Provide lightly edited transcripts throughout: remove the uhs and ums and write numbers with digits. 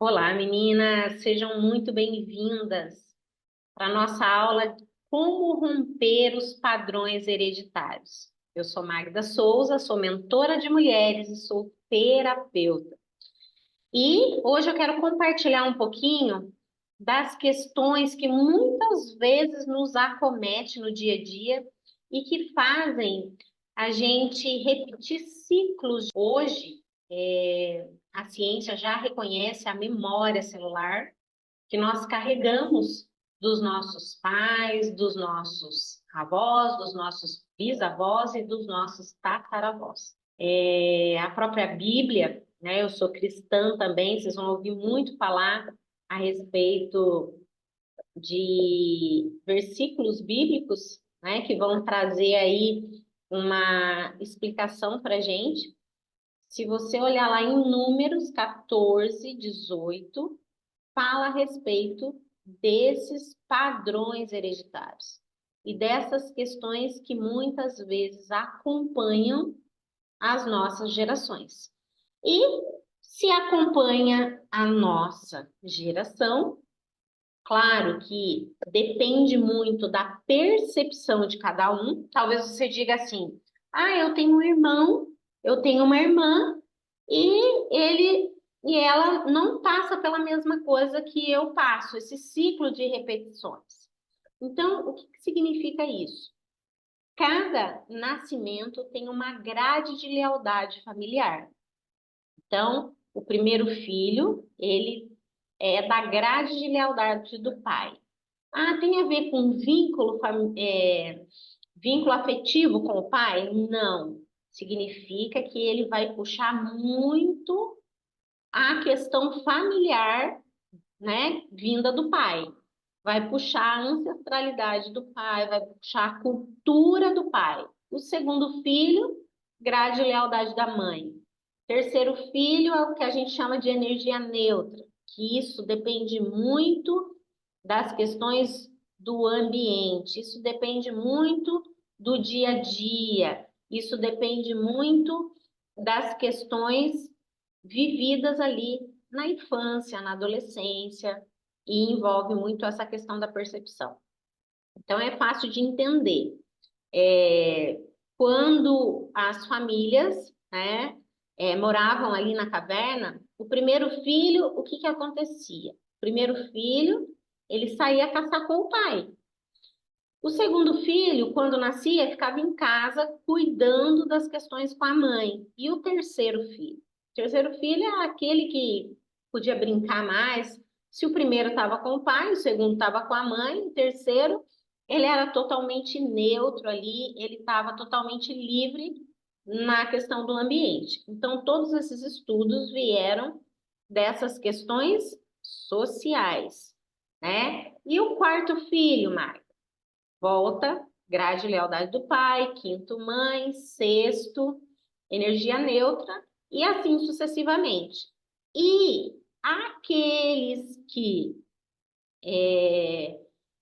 Olá, meninas, sejam muito bem-vindas para a nossa aula de Como Romper os Padrões Hereditários. Eu sou Magda Souza, sou mentora de mulheres e sou terapeuta. E hoje eu quero compartilhar um pouquinho das questões que muitas vezes nos acomete no dia a dia e que fazem a gente repetir ciclos. Hoje, a ciência já reconhece a memória celular que nós carregamos dos nossos pais, dos nossos avós, dos nossos bisavós e dos nossos tataravós. A própria Bíblia, né? Eu sou cristã também, vocês vão ouvir muito falar a respeito de versículos bíblicos, né? Que vão trazer aí uma explicação para a gente. Se você olhar lá em Números 14, 18, fala a respeito desses padrões hereditários e dessas questões que muitas vezes acompanham as nossas gerações. E se acompanha a nossa geração, claro que depende muito da percepção de cada um. Talvez você diga assim: ah, eu tenho um irmão, eu tenho uma irmã, e ele e ela não passa pela mesma coisa que eu passo, esse ciclo de repetições. Então, o que que significa isso? Cada nascimento tem uma grade de lealdade familiar. Então, o primeiro filho, ele é da grade de lealdade do pai. Ah, tem a ver com vínculo afetivo com o pai? Não. Significa que ele vai puxar muito a questão familiar, né, vinda do pai. Vai puxar a ancestralidade do pai, vai puxar a cultura do pai. O segundo filho, grade de lealdade da mãe. Terceiro filho é o que a gente chama de energia neutra, que isso depende muito das questões do ambiente, isso depende muito do dia a dia, isso depende muito das questões vividas ali na infância, na adolescência, e envolve muito essa questão da percepção. Então, é fácil de entender. Quando as famílias, né, moravam ali na caverna, o primeiro filho, o que que acontecia? O primeiro filho, ele saía caçar com o pai. O segundo filho, quando nascia, ficava em casa cuidando das questões com a mãe. E o terceiro filho? O terceiro filho é aquele que podia brincar mais. Se o primeiro estava com o pai, o segundo estava com a mãe, o terceiro, ele era totalmente neutro ali, ele estava totalmente livre na questão do ambiente. Então, todos esses estudos vieram dessas questões sociais, né? E o quarto filho, Marcos? Volta, grade de lealdade do pai, quinto mãe, sexto, energia neutra, e assim sucessivamente. E aqueles que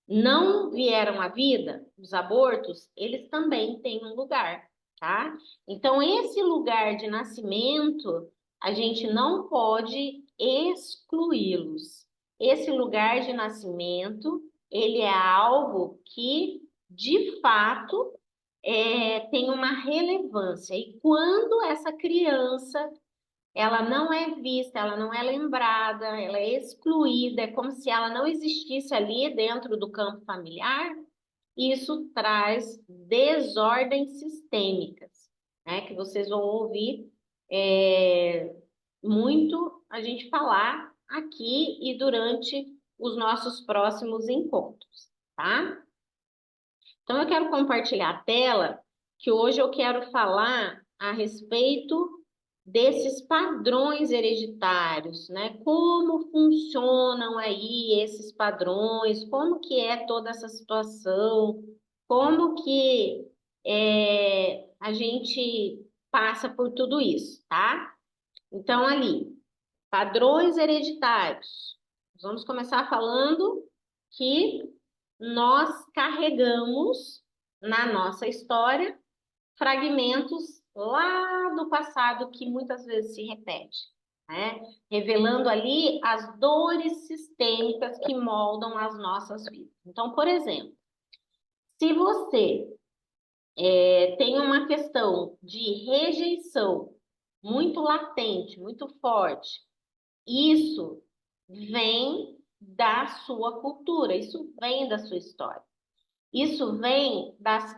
não vieram à vida, os abortos, eles também têm um lugar, tá? Então, esse lugar de nascimento, a gente não pode excluí-los. Esse lugar de nascimento, ele é algo que, de fato, tem uma relevância. E quando essa criança ela não é vista, ela não é lembrada, ela é excluída, é como se ela não existisse ali dentro do campo familiar. Isso traz desordens sistêmicas, né? Que vocês vão ouvir muito a gente falar aqui e durante os nossos próximos encontros, tá? Então, eu quero compartilhar a tela, que hoje eu quero falar a respeito desses padrões hereditários, né? Como funcionam aí esses padrões, como que é toda essa situação, como que a gente passa por tudo isso, tá? Então, ali, padrões hereditários. Nós vamos começar falando que nós carregamos na nossa história fragmentos lá do passado que muitas vezes se repete, né? Revelando ali as dores sistêmicas que moldam as nossas vidas. Então, por exemplo, se você tem uma questão de rejeição muito latente, muito forte, isso vem da sua cultura, isso vem da sua história. Isso vem das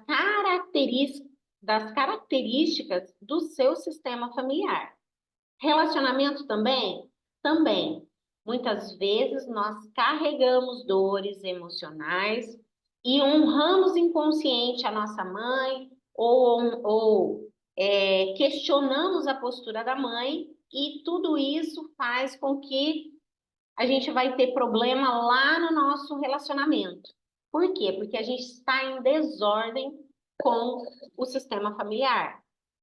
características do seu sistema familiar. Relacionamento também? Também. Muitas vezes nós carregamos dores emocionais e honramos inconsciente a nossa mãe ou questionamos a postura da mãe e tudo isso faz com que a gente vai ter problema lá no nosso relacionamento. Por quê? Porque a gente está em desordem com o sistema familiar.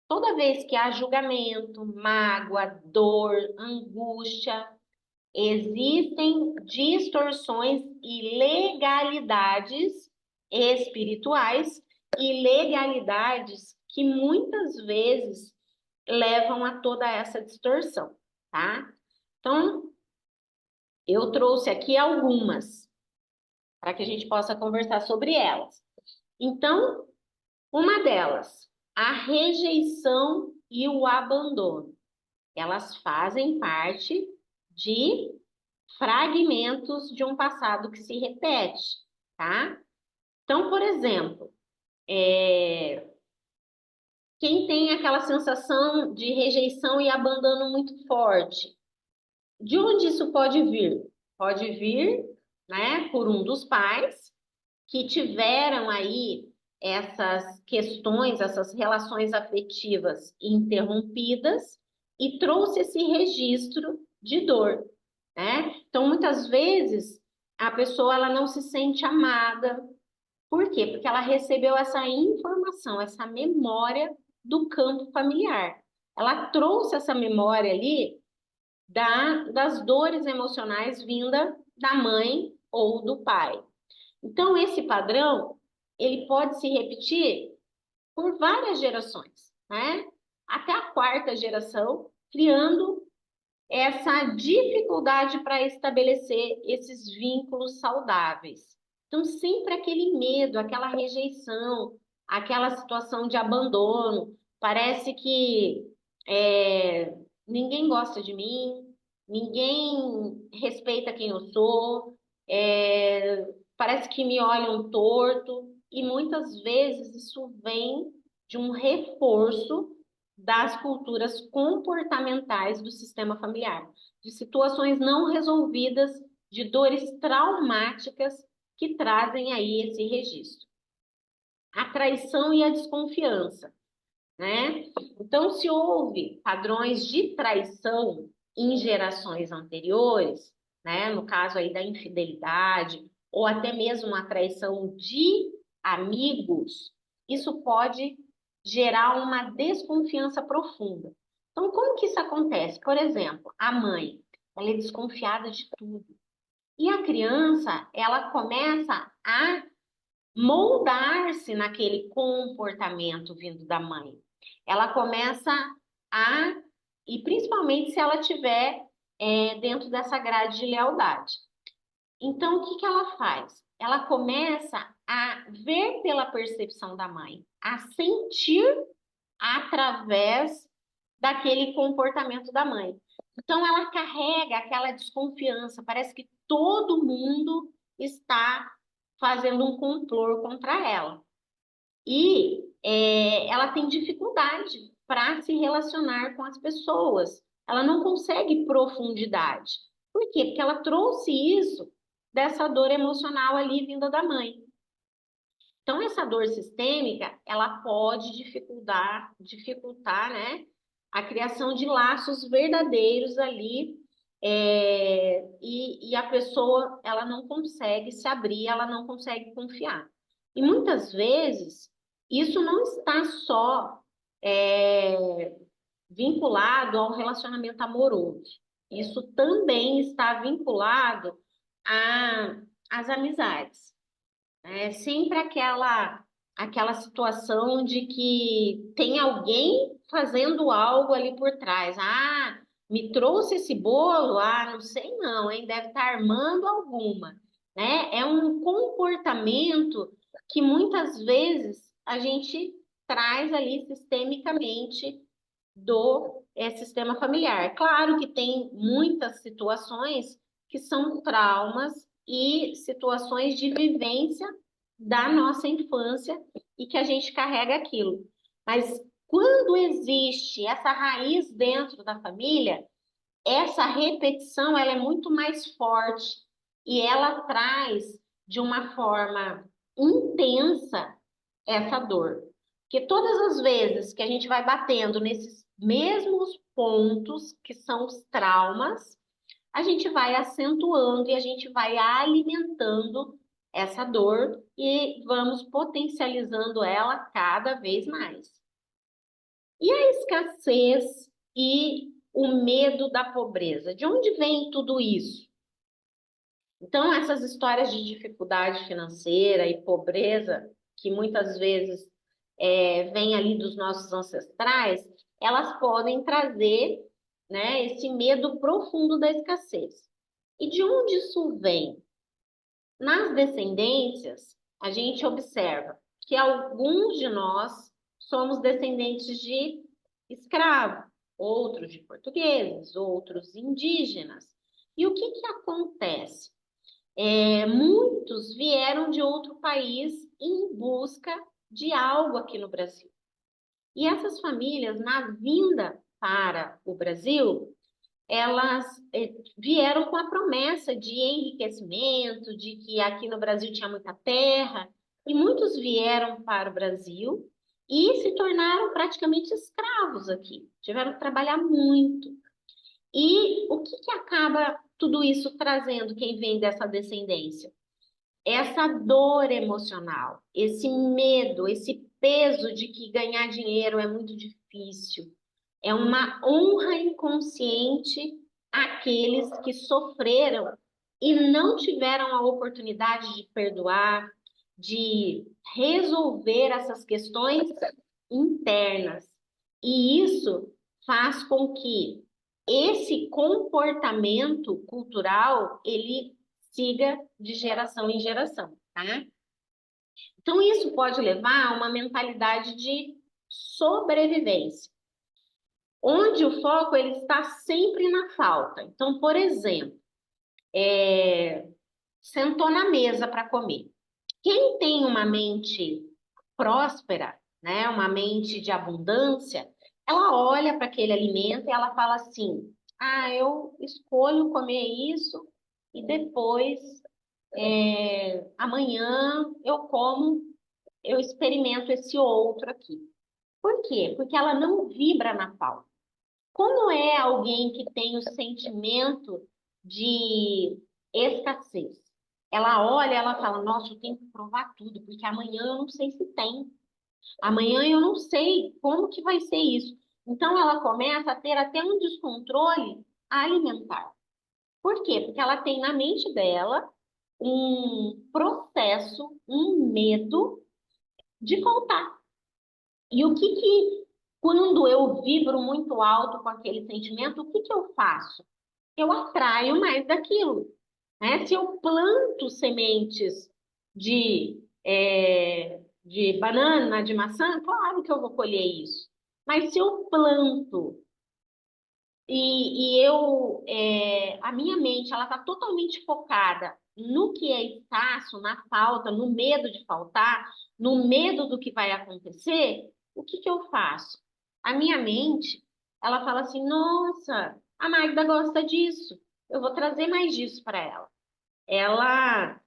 Toda vez que há julgamento, mágoa, dor, angústia, existem distorções e legalidades espirituais e legalidades que muitas vezes levam a toda essa distorção, tá? Então, eu trouxe aqui algumas para que a gente possa conversar sobre elas. Então, uma delas, a rejeição e o abandono. Elas fazem parte de fragmentos de um passado que se repete, tá? Então, por exemplo, quem tem aquela sensação de rejeição e abandono muito forte, de onde isso pode vir? Pode vir, né, por um dos pais que tiveram aí essas questões, essas relações afetivas interrompidas e trouxe esse registro de dor, né? Então, muitas vezes, a pessoa ela não se sente amada. Por quê? Porque ela recebeu essa informação, essa memória do campo familiar. Ela trouxe essa memória ali das dores emocionais vinda da mãe ou do pai. Então, esse padrão, ele pode se repetir por várias gerações, né? Até a quarta geração, criando essa dificuldade para estabelecer esses vínculos saudáveis. Então, sempre aquele medo, aquela rejeição, aquela situação de abandono. Parece que ninguém gosta de mim, ninguém respeita quem eu sou, parece que me olham torto, e muitas vezes isso vem de um reforço das culturas comportamentais do sistema familiar, de situações não resolvidas, de dores traumáticas que trazem aí esse registro. A traição e a desconfiança, né? Então, se houve padrões de traição em gerações anteriores, né? No caso aí da infidelidade, ou até mesmo a traição de amigos, isso pode gerar uma desconfiança profunda. Então, como que isso acontece? Por exemplo, a mãe, ela é desconfiada de tudo. E a criança, ela começa a moldar-se naquele comportamento vindo da mãe. Ela começa a, e principalmente se ela tiver dentro dessa grade de lealdade. Então, o que que ela faz? Ela começa a ver pela percepção da mãe, a sentir através daquele comportamento da mãe. Então, ela carrega aquela desconfiança, parece que todo mundo está fazendo um complô contra ela. E ela tem dificuldade para se relacionar com as pessoas. Ela não consegue profundidade. Por quê? Porque ela trouxe isso dessa dor emocional ali vinda da mãe. Então, essa dor sistêmica, ela pode dificultar, né, a criação de laços verdadeiros ali, e a pessoa, ela não consegue se abrir, ela não consegue confiar. E muitas vezes, isso não está só vinculado ao relacionamento amoroso. Isso também está vinculado às amizades. É sempre aquela situação de que tem alguém fazendo algo ali por trás. Ah, me trouxe esse bolo, ah, não sei não, hein? Deve estar armando alguma, né? É um comportamento que muitas vezes a gente traz ali sistemicamente do sistema familiar. Claro que tem muitas situações que são traumas e situações de vivência da nossa infância e que a gente carrega aquilo. Mas quando existe essa raiz dentro da família, essa repetição ela é muito mais forte e ela traz de uma forma intensa essa dor. Porque todas as vezes que a gente vai batendo nesses mesmos pontos, que são os traumas, a gente vai acentuando e a gente vai alimentando essa dor e vamos potencializando ela cada vez mais. E a escassez e o medo da pobreza? De onde vem tudo isso? Então, essas histórias de dificuldade financeira e pobreza, que muitas vezes vêm ali dos nossos ancestrais, elas podem trazer, né, esse medo profundo da escassez. E de onde isso vem? Nas descendências, a gente observa que alguns de nós somos descendentes de escravos, outros de portugueses, outros indígenas. E o que que acontece? Muitos vieram de outro país em busca de algo aqui no Brasil. E essas famílias, na vinda para o Brasil, elas vieram com a promessa de enriquecimento, de que aqui no Brasil tinha muita terra, e muitos vieram para o Brasil e se tornaram praticamente escravos aqui, tiveram que trabalhar muito. E o que que acaba tudo isso trazendo quem vem dessa descendência? Essa dor emocional, esse medo, esse peso de que ganhar dinheiro é muito difícil. É uma honra inconsciente àqueles que sofreram e não tiveram a oportunidade de perdoar, de resolver essas questões internas. E isso faz com que esse comportamento cultural ele siga de geração em geração, tá? Então isso pode levar a uma mentalidade de sobrevivência, onde o foco ele está sempre na falta. Então, por exemplo, sentou na mesa para comer. Quem tem uma mente próspera, né, uma mente de abundância, ela olha para aquele alimento e ela fala assim: ah, eu escolho comer isso e depois, amanhã eu como, eu experimento esse outro aqui. Por quê? Porque ela não vibra na falta. Como é alguém que tem o sentimento de escassez? Ela olha, ela fala: nossa, eu tenho que provar tudo, porque amanhã eu não sei se tem. Amanhã eu não sei como que vai ser isso. Então ela começa a ter até um descontrole alimentar. Por quê? Porque ela tem na mente dela um processo, um medo de faltar. E quando eu vibro muito alto com aquele sentimento, o que que eu faço? Eu atraio mais daquilo, né? Se eu planto sementes de banana, de maçã, claro que eu vou colher isso. Mas se eu planto a minha mente, ela está totalmente focada no que é escasso, na falta, no medo de faltar, no medo do que vai acontecer, o que que eu faço? A minha mente, ela fala assim, nossa, a Magda gosta disso, eu vou trazer mais disso para ela. Ela,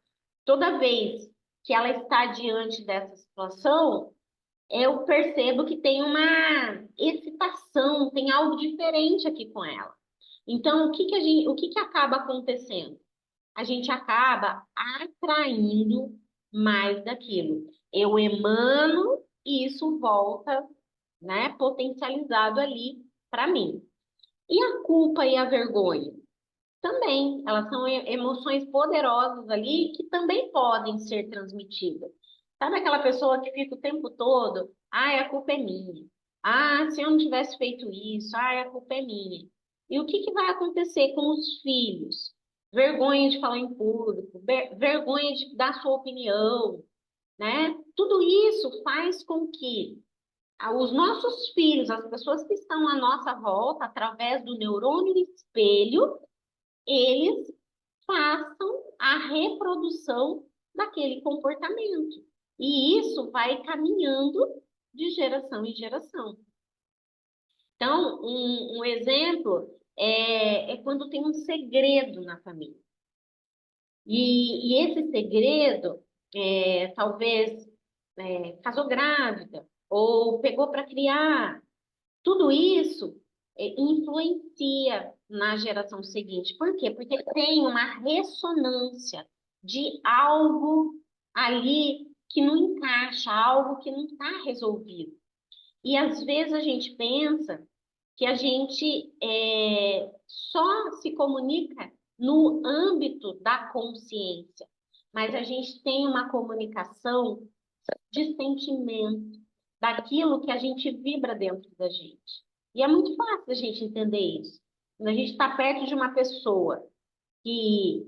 toda vez que ela está diante dessa situação, eu percebo que tem uma excitação, tem algo diferente aqui com ela. Então, o que que acaba acontecendo? A gente acaba atraindo mais daquilo. Eu emano e isso volta, né, potencializado ali para mim. E a culpa e a vergonha? Também, elas são emoções poderosas ali que também podem ser transmitidas. Sabe aquela pessoa que fica o tempo todo, ah, a culpa é minha. Ah, se eu não tivesse feito isso, ah, a culpa é minha. E o que vai acontecer com os filhos? Vergonha de falar em público, vergonha de dar sua opinião, né? Tudo isso faz com que os nossos filhos, as pessoas que estão à nossa volta, através do neurônio espelho, eles façam a reprodução daquele comportamento. E isso vai caminhando de geração em geração. Então, um exemplo é quando tem um segredo na família. E esse segredo, talvez, casou grávida, ou pegou para criar. Tudo isso influencia na geração seguinte. Por quê? Porque tem uma ressonância de algo ali que não encaixa, algo que não está resolvido. E às vezes a gente pensa que a gente só se comunica no âmbito da consciência, mas a gente tem uma comunicação de sentimento, daquilo que a gente vibra dentro da gente. E é muito fácil a gente entender isso. Quando a gente está perto de uma pessoa que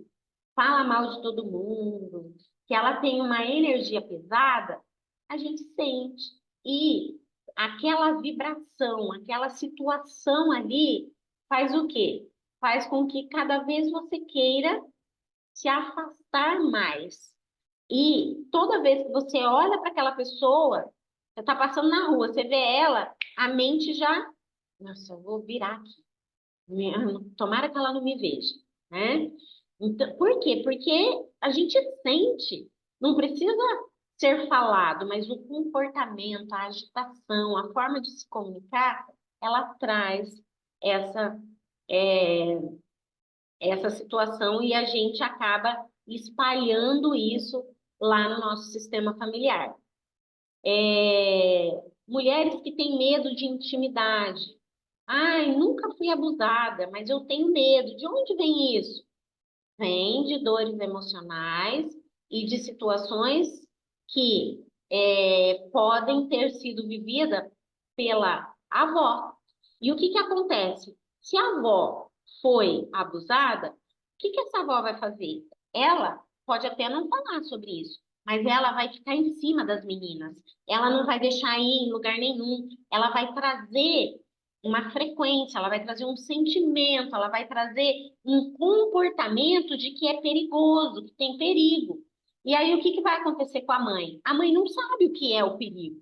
fala mal de todo mundo, que ela tem uma energia pesada, a gente sente. E aquela vibração, aquela situação ali faz o quê? Faz com que cada vez você queira se afastar mais. E toda vez que você olha para aquela pessoa, você está passando na rua, você vê ela, a mente já, nossa, eu vou virar aqui. Tomara que ela não me veja, né? Então, por quê? Porque a gente sente, não precisa ser falado, mas o comportamento, a agitação, a forma de se comunicar, ela traz essa, é, essa situação e a gente acaba espalhando isso lá no nosso sistema familiar. Mulheres que têm medo de intimidade. Ai, nunca fui abusada, mas eu tenho medo. De onde vem isso? Vem de dores emocionais e de situações que podem ter sido vividas pela avó. E o que acontece? Se a avó foi abusada, o que essa avó vai fazer? Ela pode até não falar sobre isso, mas ela vai ficar em cima das meninas. Ela não vai deixar ir em lugar nenhum. Ela vai trazer uma frequência, ela vai trazer um sentimento, ela vai trazer um comportamento de que é perigoso, que tem perigo. E aí o que vai acontecer com a mãe? A mãe não sabe o que é o perigo,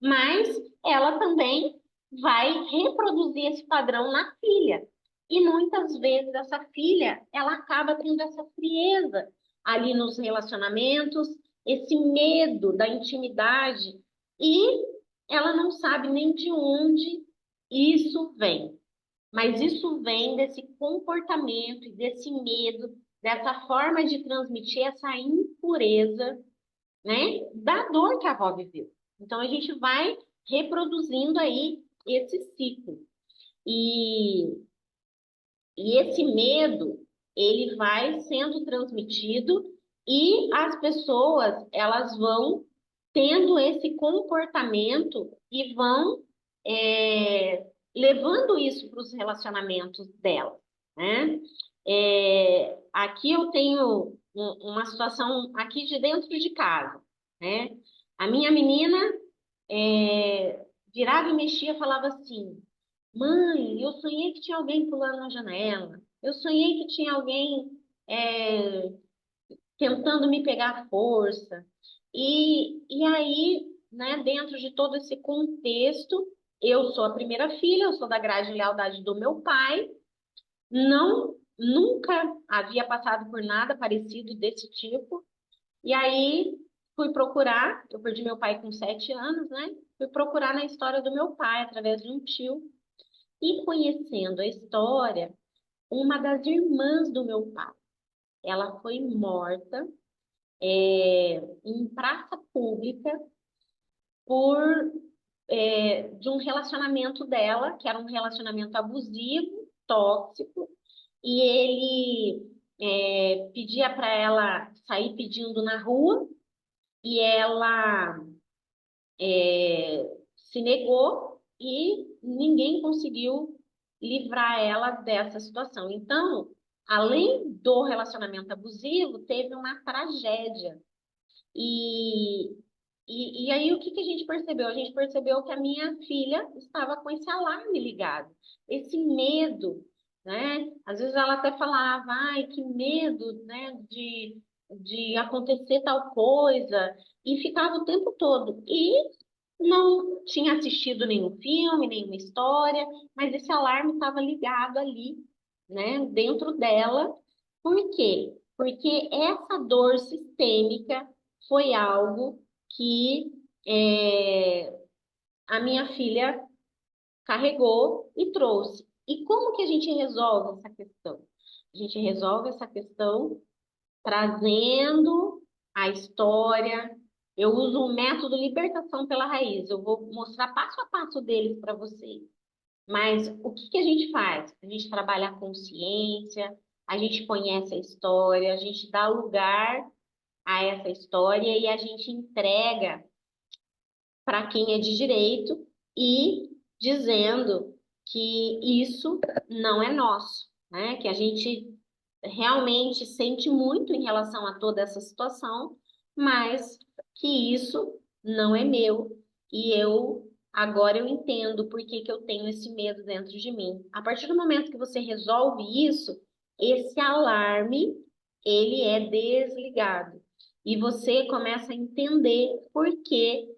mas ela também vai reproduzir esse padrão na filha. E muitas vezes essa filha, ela acaba tendo essa frieza ali nos relacionamentos, esse medo da intimidade, e ela não sabe nem de onde isso vem. Mas isso vem desse comportamento e desse medo, dessa forma de transmitir essa impureza, né, da dor que a avó viveu. Então a gente vai reproduzindo aí esse ciclo. E, e esse medo, ele vai sendo transmitido e as pessoas, elas vão tendo esse comportamento e vão levando isso para os relacionamentos dela, né? Aqui eu tenho uma situação aqui de dentro de casa, né? A minha menina virava e mexia, falava assim: Mãe, eu sonhei que tinha alguém pulando na janela. Eu sonhei que tinha alguém é, tentando me pegar à força. E aí, né, dentro de todo esse contexto, eu sou a primeira filha, eu sou da grade de lealdade do meu pai, não, nunca havia passado por nada parecido desse tipo. E aí fui procurar, eu perdi meu pai com 7 anos, né? Fui procurar na história do meu pai, através de um tio, e conhecendo a história, uma das irmãs do meu pai, ela foi morta em praça pública por de um relacionamento dela, que era um relacionamento abusivo, tóxico, e ele pedia para ela sair pedindo na rua, e ela se negou e ninguém conseguiu livrar ela dessa situação. Então, além do relacionamento abusivo, teve uma tragédia. E, e aí, o que que a gente percebeu? A gente percebeu que a minha filha estava com esse alarme ligado, esse medo, né? Às vezes ela até falava, ai, que medo, né, de acontecer tal coisa, e ficava o tempo todo. E não tinha assistido nenhum filme, nenhuma história, mas esse alarme estava ligado ali, né, dentro dela. Por quê? Porque essa dor sistêmica foi algo que a minha filha carregou e trouxe. E como que a gente resolve essa questão? A gente resolve essa questão trazendo a história. Eu uso o método libertação pela raiz. Eu vou mostrar passo a passo deles para vocês. Mas o que que a gente faz? A gente trabalha a consciência, a gente conhece a história, a gente dá lugar a essa história e a gente entrega para quem é de direito e dizendo que isso não é nosso, né? Que a gente realmente sente muito em relação a toda essa situação, mas que isso não é meu e eu agora eu entendo por que que eu tenho esse medo dentro de mim. A partir do momento que você resolve isso, esse alarme ele é desligado e você começa a entender por que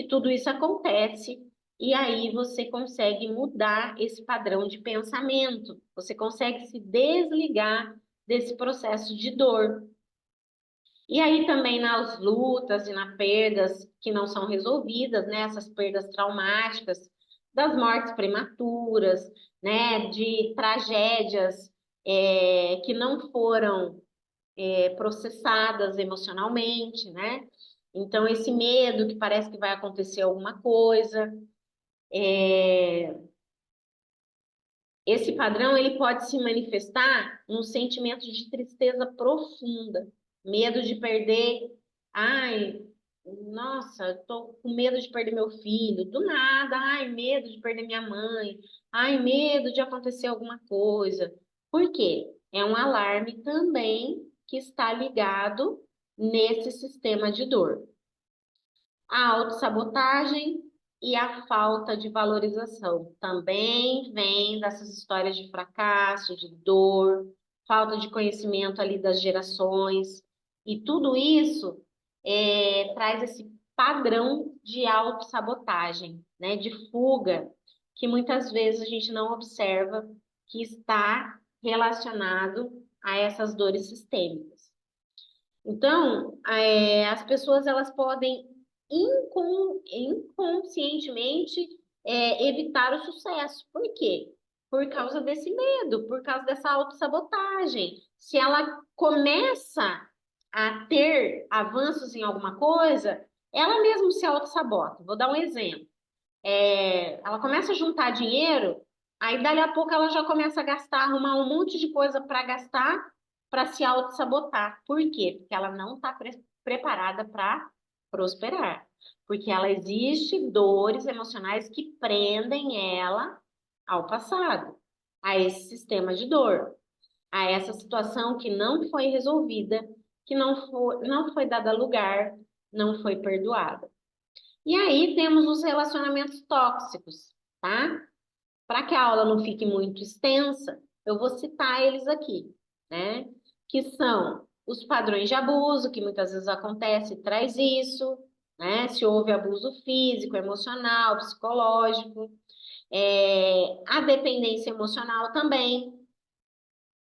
tudo isso acontece. E aí você consegue mudar esse padrão de pensamento, você consegue se desligar desse processo de dor. E aí também nas lutas e nas perdas que não são resolvidas, né, essas perdas traumáticas, das mortes prematuras, né, de tragédias que não foram processadas emocionalmente, né? Então esse medo que parece que vai acontecer alguma coisa, esse padrão ele pode se manifestar num sentimento de tristeza profunda, medo de perder. Ai, nossa, eu tô com medo de perder meu filho, do nada. Ai, medo de perder minha mãe. Ai, medo de acontecer alguma coisa. Por quê? É um alarme também que está ligado nesse sistema de dor. A autossabotagem e a falta de valorização também vem dessas histórias de fracasso, de dor, falta de conhecimento ali das gerações. E tudo isso traz esse padrão de autossabotagem, né, de fuga, que muitas vezes a gente não observa que está relacionado a essas dores sistêmicas. Então, as pessoas elas podem inconscientemente evitar o sucesso. Por quê? Por causa desse medo, por causa dessa autossabotagem. Se ela começa a ter avanços em alguma coisa, ela mesma se autossabota. Vou dar um exemplo. Ela começa a juntar dinheiro, aí dali a pouco ela já começa a gastar, arrumar um monte de coisa para gastar, para se auto-sabotar. Por quê? Porque ela não está preparada para prosperar. Porque ela existe dores emocionais que prendem ela ao passado, a esse sistema de dor, a essa situação que não foi resolvida, que não foi dada lugar, não foi perdoada. E aí temos os relacionamentos tóxicos, tá? Para que a aula não fique muito extensa, eu vou citar eles aqui, né? Que são os padrões de abuso, que muitas vezes acontece e traz isso, né? Se houve abuso físico, emocional, psicológico, a dependência emocional também,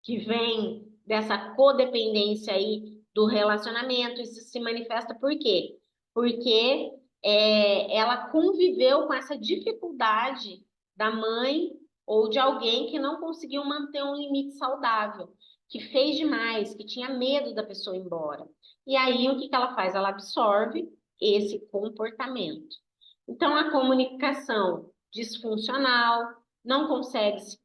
que vem dessa codependência aí do relacionamento. Isso se manifesta por quê? Porque ela conviveu com essa dificuldade da mãe ou de alguém que não conseguiu manter um limite saudável, que fez demais, que tinha medo da pessoa ir embora. E aí o que que ela faz? Ela absorve esse comportamento. Então a comunicação disfuncional, não consegue se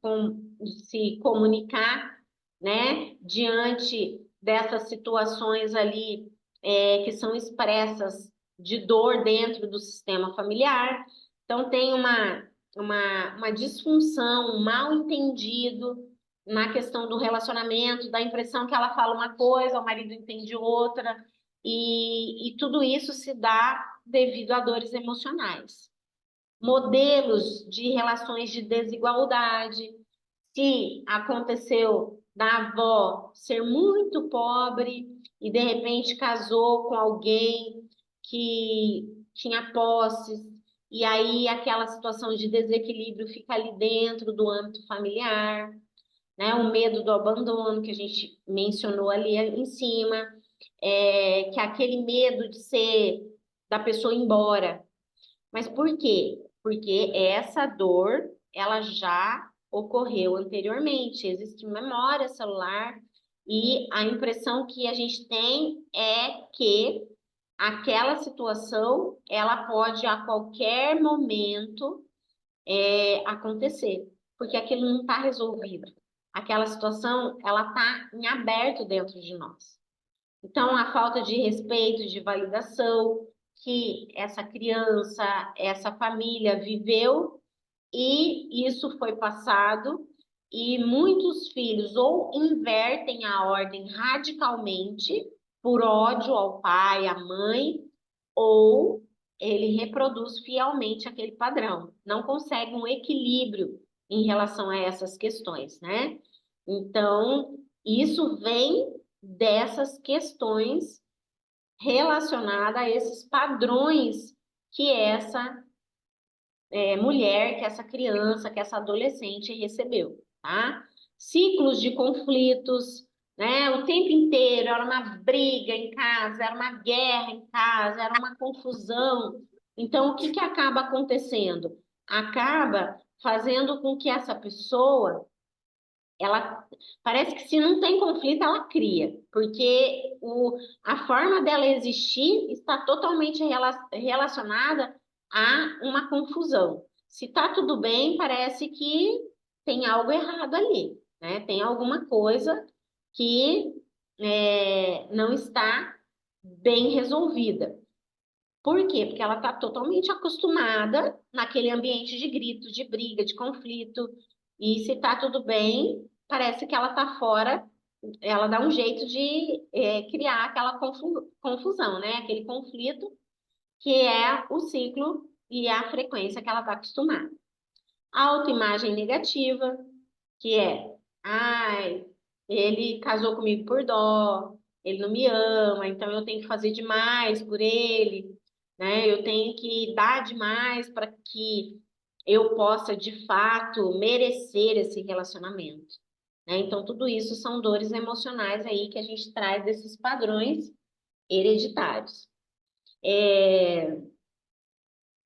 comunicar, né, diante dessas situações ali que são expressas de dor dentro do sistema familiar. Então, tem uma disfunção, um mal entendido na questão do relacionamento, da impressão que ela fala uma coisa, o marido entende outra, e tudo isso se dá devido a dores emocionais. Modelos de relações de desigualdade, se aconteceu da avó ser muito pobre e de repente casou com alguém que tinha posses, e aí aquela situação de desequilíbrio fica ali dentro do âmbito familiar, né? O medo do abandono que a gente mencionou ali em cima, que é aquele medo de ser da pessoa ir embora. Mas por quê? Porque essa dor, ela já ocorreu anteriormente, existe memória celular e a impressão que a gente tem é que aquela situação, ela pode a qualquer momento acontecer, porque aquilo não está resolvido. Aquela situação, ela está em aberto dentro de nós. Então, a falta de respeito, de validação que essa criança, essa família viveu e isso foi passado, e muitos filhos ou invertem a ordem radicalmente por ódio ao pai, à mãe, ou ele reproduz fielmente aquele padrão, não consegue um equilíbrio em relação a essas questões, né? Então, isso vem dessas questões relacionadas a esses padrões que essa mulher, que essa criança, que essa adolescente recebeu, tá? Ciclos de conflitos, né? O tempo inteiro era uma briga em casa, era uma guerra em casa, era uma confusão. Então, o que que acaba acontecendo? Acaba fazendo com que essa pessoa, ela parece que se não tem conflito, ela cria, porque a forma dela existir está totalmente relacionada a uma confusão. Se está tudo bem, parece que tem algo errado ali, né? Tem alguma coisa que não está bem resolvida. Por quê? Porque ela está totalmente acostumada naquele ambiente de grito, de briga, de conflito. E se está tudo bem, parece que ela está fora, ela dá um jeito de criar aquela confusão, né? Aquele conflito que é o ciclo e a frequência que ela está acostumada. A autoimagem negativa, que é, ai, ele casou comigo por dó, ele não me ama, então eu tenho que fazer demais por ele, né? Eu tenho que dar demais para que eu possa, de fato, merecer esse relacionamento, né? Então, tudo isso são dores emocionais aí que a gente traz desses padrões hereditários.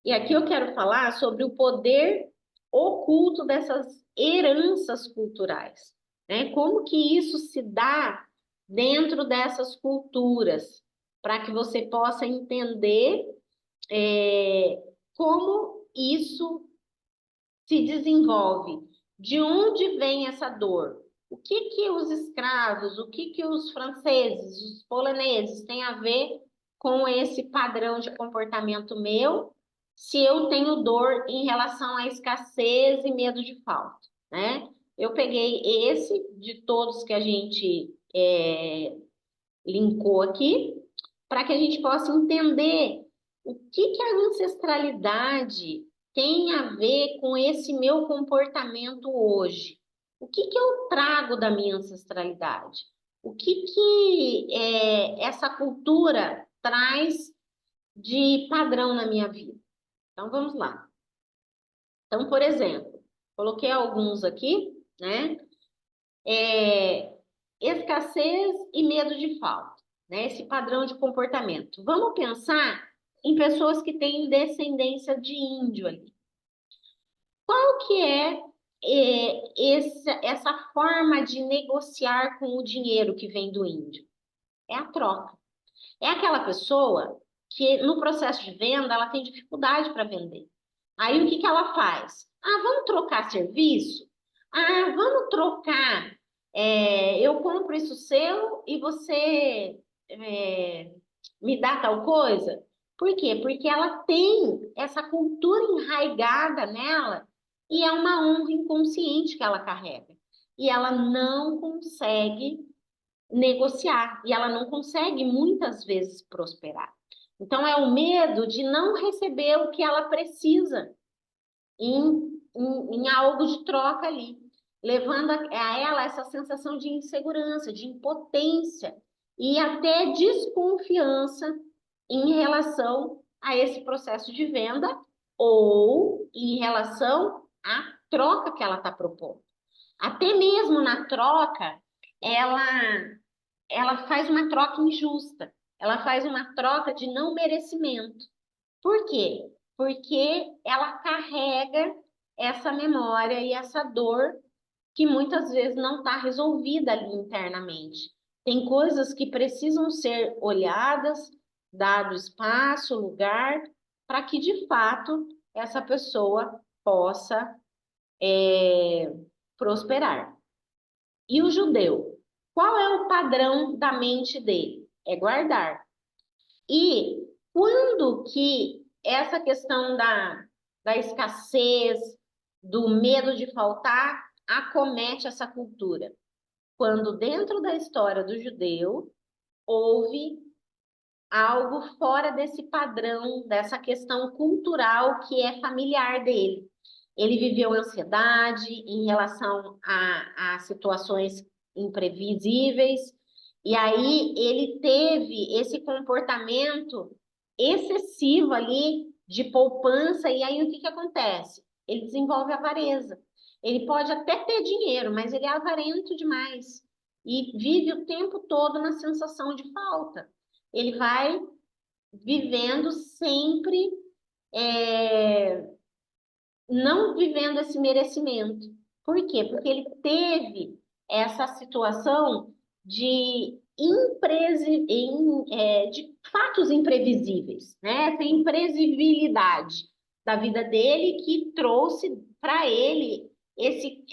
E aqui eu quero falar sobre o poder oculto dessas heranças culturais, né? Como que isso se dá dentro dessas culturas, para que você possa entender como isso se desenvolve, de onde vem essa dor, o que que os escravos, o que que os franceses, os poloneses têm a ver com esse padrão de comportamento meu, se eu tenho dor em relação à escassez e medo de falta, né? Eu peguei esse de todos que a gente linkou aqui, para que a gente possa entender o que que a ancestralidade tem a ver com esse meu comportamento hoje. O que que eu trago da minha ancestralidade? O que que essa cultura traz de padrão na minha vida? Então, vamos lá. Então, por exemplo, coloquei alguns aqui, né? Escassez e medo de falta, né? Esse padrão de comportamento. Vamos pensar em pessoas que têm descendência de índio ali. Qual que essa forma de negociar com o dinheiro que vem do índio? É a troca. É aquela pessoa que no processo de venda ela tem dificuldade para vender. Aí o que que ela faz? Ah, vamos trocar serviço? Ah, vamos trocar. Eu compro isso seu e você me dá tal coisa? Por quê? Porque ela tem essa cultura enraizada nela e é uma honra inconsciente que ela carrega. E ela não consegue negociar, e ela não consegue muitas vezes prosperar. Então, é o medo de não receber o que ela precisa em algo de troca ali, levando a ela essa sensação de insegurança, de impotência e até desconfiança em relação a esse processo de venda ou em relação à troca que ela está propondo. Até mesmo na troca, ela, ela faz uma troca injusta, ela faz uma troca de não merecimento. Por quê? Porque ela carrega essa memória e essa dor que muitas vezes não está resolvida ali internamente. Tem coisas que precisam ser olhadas, dado espaço, lugar, para que de fato essa pessoa possa prosperar. E o judeu? Qual é o padrão da mente dele? É guardar. E quando que essa questão da escassez, do medo de faltar, acomete essa cultura? Quando dentro da história do judeu houve algo fora desse padrão, dessa questão cultural que é familiar dele. Ele viveu ansiedade em relação a situações imprevisíveis, e aí ele teve esse comportamento excessivo ali de poupança, e aí o que que acontece? Ele desenvolve avareza. Ele pode até ter dinheiro, mas ele é avarento demais e vive o tempo todo na sensação de falta. Ele vai vivendo sempre é, não vivendo esse merecimento. Por quê? Porque ele teve essa situação de fatos imprevisíveis, né? Essa imprevisibilidade da vida dele que trouxe para ele esse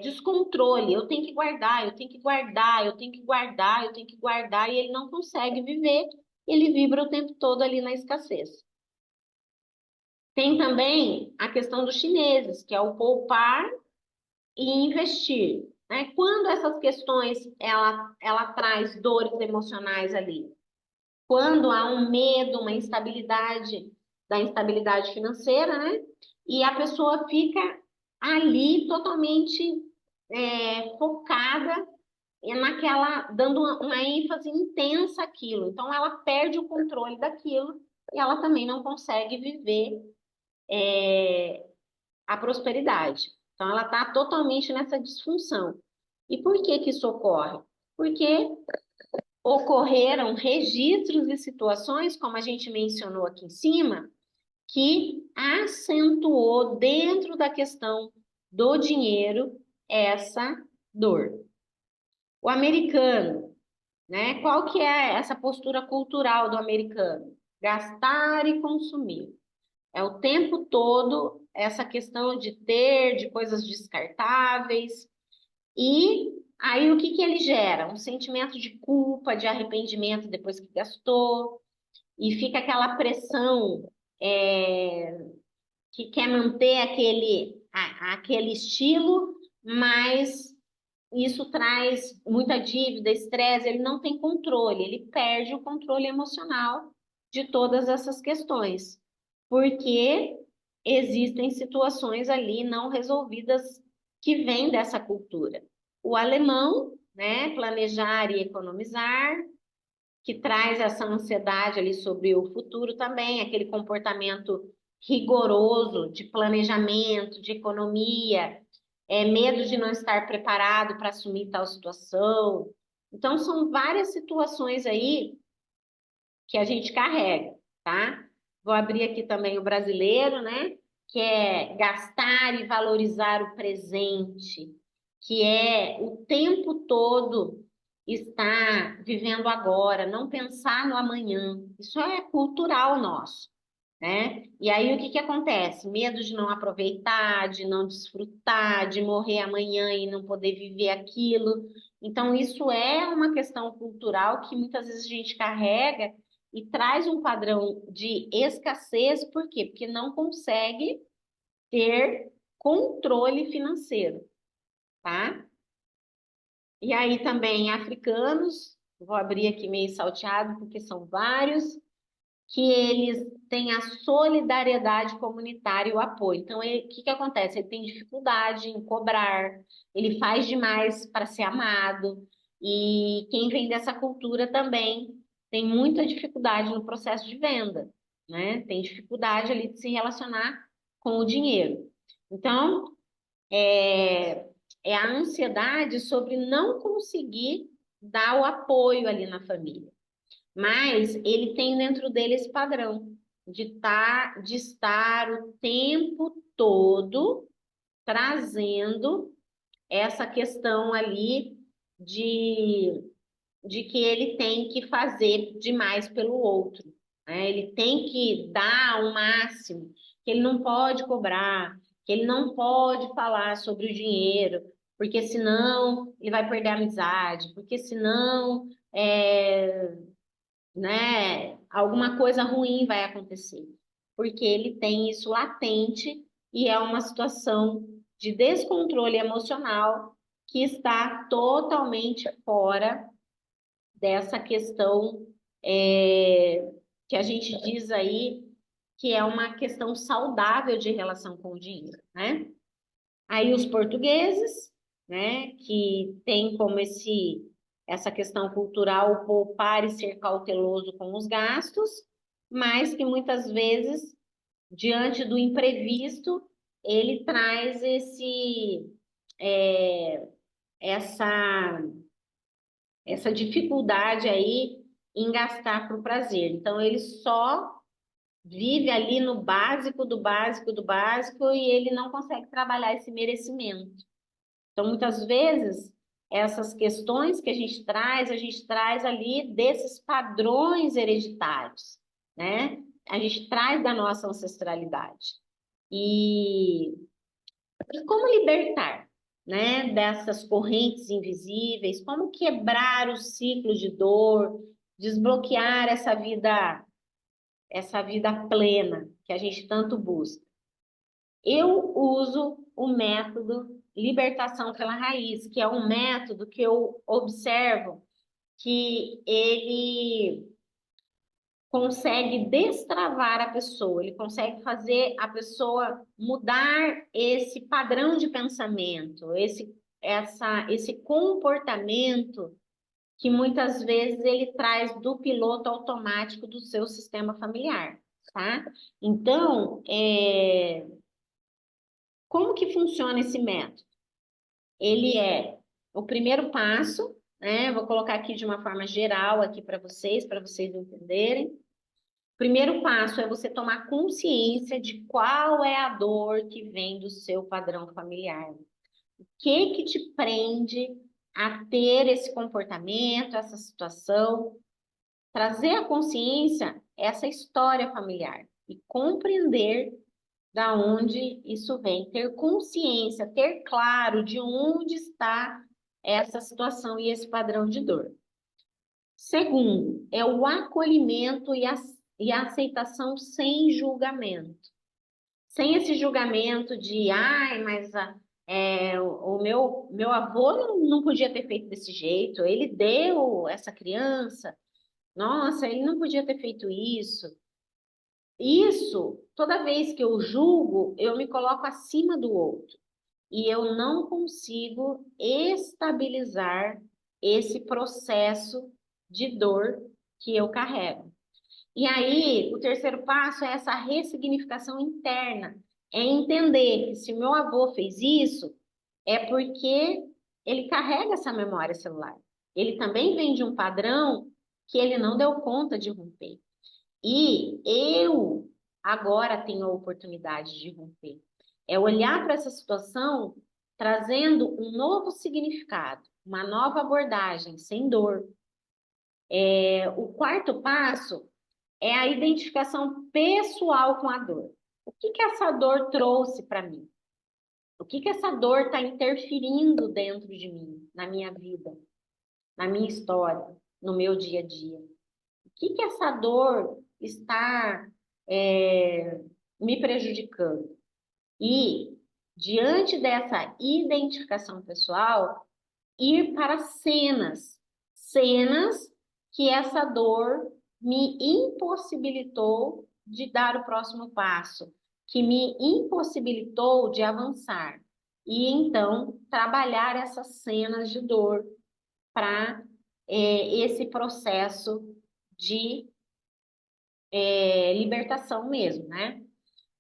descontrole. Eu tenho que guardar, eu tenho que guardar, eu tenho que guardar, eu tenho que guardar, e ele não consegue viver, ele vibra o tempo todo ali na escassez. Tem também a questão dos chineses, que é o poupar e investir, né? Quando essas questões ela traz dores emocionais ali, quando há um medo, uma instabilidade da instabilidade financeira, né? E a pessoa fica ali totalmente focada naquela, dando uma ênfase intensa àquilo. Então ela perde o controle daquilo e ela também não consegue viver a prosperidade. Então, ela está totalmente nessa disfunção. E por que que isso ocorre? Porque ocorreram registros e situações, como a gente mencionou aqui em cima, que acentuou dentro da questão do dinheiro essa dor. O americano, né? Qual que é essa postura cultural do americano? Gastar e consumir. É o tempo todo essa questão de ter, de coisas descartáveis. E aí o que que ele gera? Um sentimento de culpa, de arrependimento depois que gastou. E fica aquela pressão que quer manter aquele estilo, mas isso traz muita dívida, estresse, ele não tem controle, ele perde o controle emocional de todas essas questões, porque existem situações ali não resolvidas que vêm dessa cultura. O alemão, né, planejar e economizar, que traz essa ansiedade ali sobre o futuro também, aquele comportamento rigoroso de planejamento, de economia, medo de não estar preparado para assumir tal situação. Então, são várias situações aí que a gente carrega, tá? Vou abrir aqui também o brasileiro, né? Que é gastar e valorizar o presente, que é o tempo todo estar vivendo agora, não pensar no amanhã. Isso é cultural nosso, né? E aí o que que acontece? Medo de não aproveitar, de não desfrutar, de morrer amanhã e não poder viver aquilo. Então, isso é uma questão cultural que muitas vezes a gente carrega e traz um padrão de escassez, por quê? Porque não consegue ter controle financeiro, tá? E aí também africanos, vou abrir aqui meio salteado, porque são vários, que eles têm a solidariedade comunitária e o apoio. Então, o que que acontece? Ele tem dificuldade em cobrar, ele faz demais para ser amado, e quem vem dessa cultura também tem muita dificuldade no processo de venda, né? Tem dificuldade ali de se relacionar com o dinheiro. Então, é, é a ansiedade sobre não conseguir dar o apoio ali na família. Mas ele tem dentro dele esse padrão de estar o tempo todo trazendo essa questão ali de, de que ele tem que fazer demais pelo outro, né? Ele tem que dar o máximo, que ele não pode cobrar, que ele não pode falar sobre o dinheiro, porque senão ele vai perder a amizade, porque senão né, alguma coisa ruim vai acontecer, porque ele tem isso latente e é uma situação de descontrole emocional que está totalmente fora dessa questão que a gente diz aí que é uma questão saudável de relação com o dinheiro, né? Aí os portugueses, né, que tem como essa questão cultural poupar e ser cauteloso com os gastos, mas que muitas vezes, diante do imprevisto, ele traz é, essa, essa dificuldade aí em gastar por prazer. Então, ele só vive ali no básico do básico do básico e ele não consegue trabalhar esse merecimento. Então, muitas vezes, essas questões que a gente traz ali desses padrões hereditários, né? A gente traz da nossa ancestralidade. E, e como libertar, né, dessas correntes invisíveis? Como quebrar o ciclo de dor, desbloquear essa vida plena que a gente tanto busca? Eu uso o método libertação pela raiz, que é um método que eu observo que ele consegue destravar a pessoa, ele consegue fazer a pessoa mudar esse padrão de pensamento, esse comportamento que muitas vezes ele traz do piloto automático do seu sistema familiar, tá? Então, como que funciona esse método? Ele é o primeiro passo, né? Vou colocar aqui de uma forma geral aqui para vocês entenderem. O primeiro passo é você tomar consciência de qual é a dor que vem do seu padrão familiar. O que te prende a ter esse comportamento, essa situação? Trazer à consciência essa história familiar e compreender da onde isso vem, ter consciência, ter claro de onde está essa situação e esse padrão de dor. Segundo, é o acolhimento e a aceitação sem julgamento. Sem esse julgamento de, ai, mas o meu avô não podia ter feito desse jeito, ele deu essa criança, nossa, ele não podia ter feito isso. Isso, toda vez que eu julgo, eu me coloco acima do outro e eu não consigo estabilizar esse processo de dor que eu carrego. E aí, o terceiro passo é essa ressignificação interna, é entender que se meu avô fez isso, é porque ele carrega essa memória celular. Ele também vem de um padrão que ele não deu conta de romper. E eu agora tenho a oportunidade de romper. É olhar para essa situação trazendo um novo significado, uma nova abordagem, sem dor. O quarto passo é a identificação pessoal com a dor. O que que essa dor trouxe para mim? O que que essa dor está interferindo dentro de mim, na minha vida, na minha história, no meu dia a dia? O que que essa dor está me prejudicando? E, diante dessa identificação pessoal, ir para cenas que essa dor me impossibilitou de dar o próximo passo, que me impossibilitou de avançar. E então trabalhar essas cenas de dor para esse processo de libertação mesmo, né?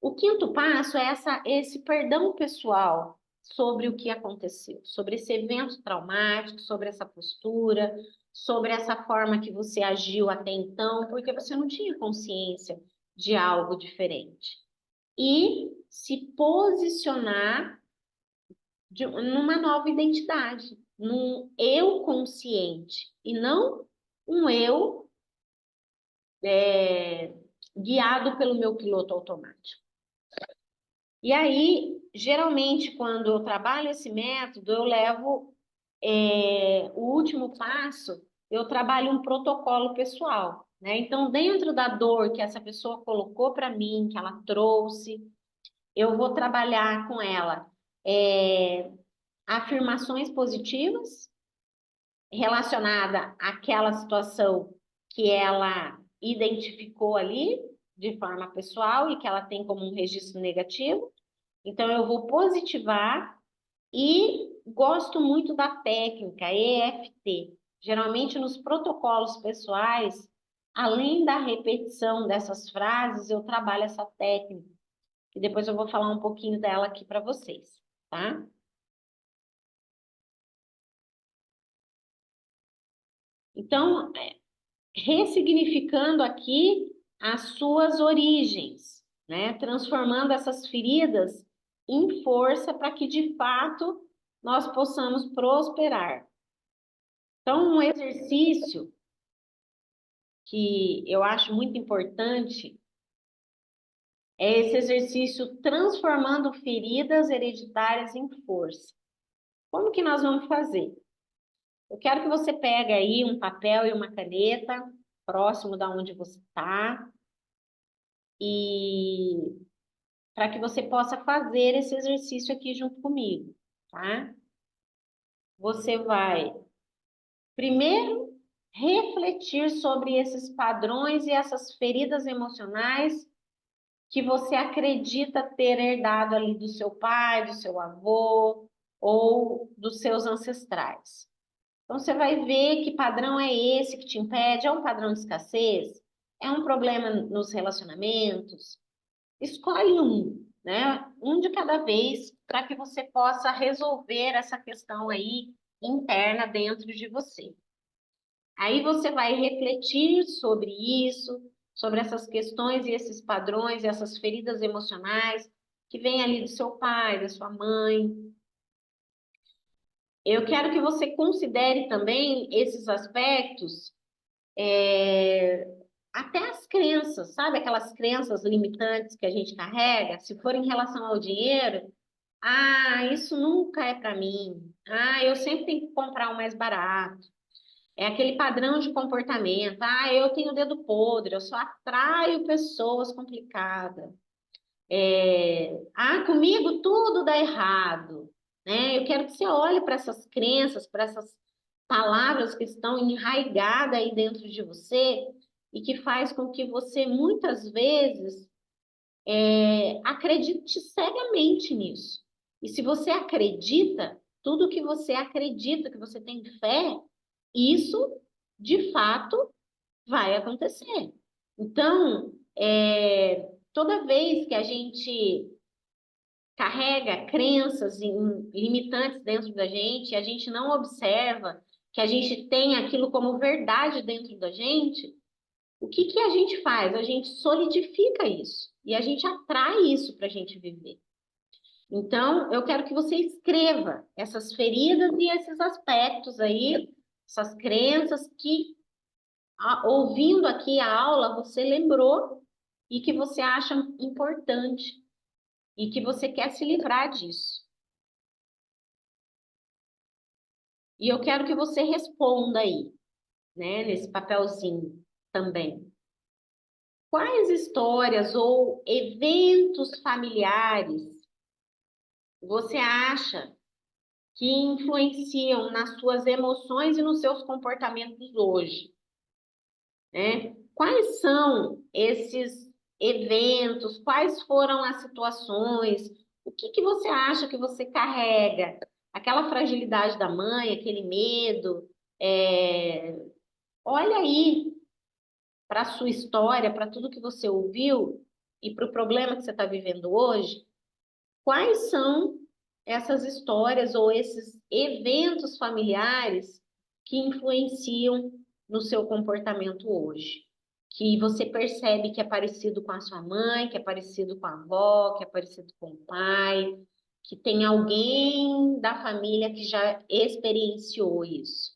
O quinto passo é esse perdão pessoal sobre o que aconteceu, sobre esse evento traumático, sobre essa postura, sobre essa forma que você agiu até então, porque você não tinha consciência de algo diferente. E se posicionar numa nova identidade, num eu consciente, e não um eu guiado pelo meu piloto automático. E aí, geralmente, quando eu trabalho esse método, eu levo o último passo, eu trabalho um protocolo pessoal, né? Então, dentro da dor que essa pessoa colocou para mim, que ela trouxe, eu vou trabalhar com ela afirmações positivas relacionada àquela situação que ela identificou ali de forma pessoal e que ela tem como um registro negativo. Então, eu vou positivar e gosto muito da técnica EFT. Geralmente, nos protocolos pessoais, além da repetição dessas frases, eu trabalho essa técnica. E depois eu vou falar um pouquinho dela aqui para vocês, tá? Então, ressignificando aqui as suas origens, né? Transformando essas feridas em força para que, de fato, nós possamos prosperar. Então, um exercício que eu acho muito importante é esse exercício transformando feridas hereditárias em força. Como que nós vamos fazer? Eu quero que você pegue aí um papel e uma caneta próximo da onde você está e para que você possa fazer esse exercício aqui junto comigo, tá? Você vai primeiro refletir sobre esses padrões e essas feridas emocionais que você acredita ter herdado ali do seu pai, do seu avô ou dos seus ancestrais. Então, você vai ver que padrão é esse que te impede. É um padrão de escassez? É um problema nos relacionamentos? Escolhe um, né? Um de cada vez, para que você possa resolver essa questão aí interna dentro de você. Aí você vai refletir sobre isso, sobre essas questões e esses padrões e essas feridas emocionais que vêm ali do seu pai, da sua mãe. Eu quero que você considere também esses aspectos, até as crenças, sabe? Aquelas crenças limitantes que a gente carrega, se for em relação ao dinheiro, isso nunca é para mim. Eu sempre tenho que comprar o mais barato. É aquele padrão de comportamento. Eu tenho dedo podre, eu só atraio pessoas complicadas. Comigo tudo dá errado, né? Eu quero que você olhe para essas crenças, para essas palavras que estão enraigadas aí dentro de você e que faz com que você muitas vezes acredite cegamente nisso. E se você acredita, tudo que você acredita, que você tem fé, isso de fato vai acontecer. Então, toda vez que a gente carrega crenças limitantes dentro da gente, a gente não observa que a gente tem aquilo como verdade dentro da gente, o que que a gente faz? A gente solidifica isso e a gente atrai isso para a gente viver. Então, eu quero que você escreva essas feridas e esses aspectos aí, essas crenças que, ouvindo aqui a aula, você lembrou e que você acha importante e que você quer se livrar disso. E eu quero que você responda aí, né, nesse papelzinho também. Quais histórias ou eventos familiares você acha que influenciam nas suas emoções e nos seus comportamentos hoje, né? Quais são esses eventos? Quais foram as situações? O que que você acha que você carrega? Aquela fragilidade da mãe, aquele medo? É, Olha aí para a sua história, para tudo que você ouviu e para o problema que você está vivendo hoje. Quais são essas histórias ou esses eventos familiares que influenciam no seu comportamento hoje? Que você percebe que é parecido com a sua mãe, que é parecido com a avó, que é parecido com o pai, que tem alguém da família que já experienciou isso.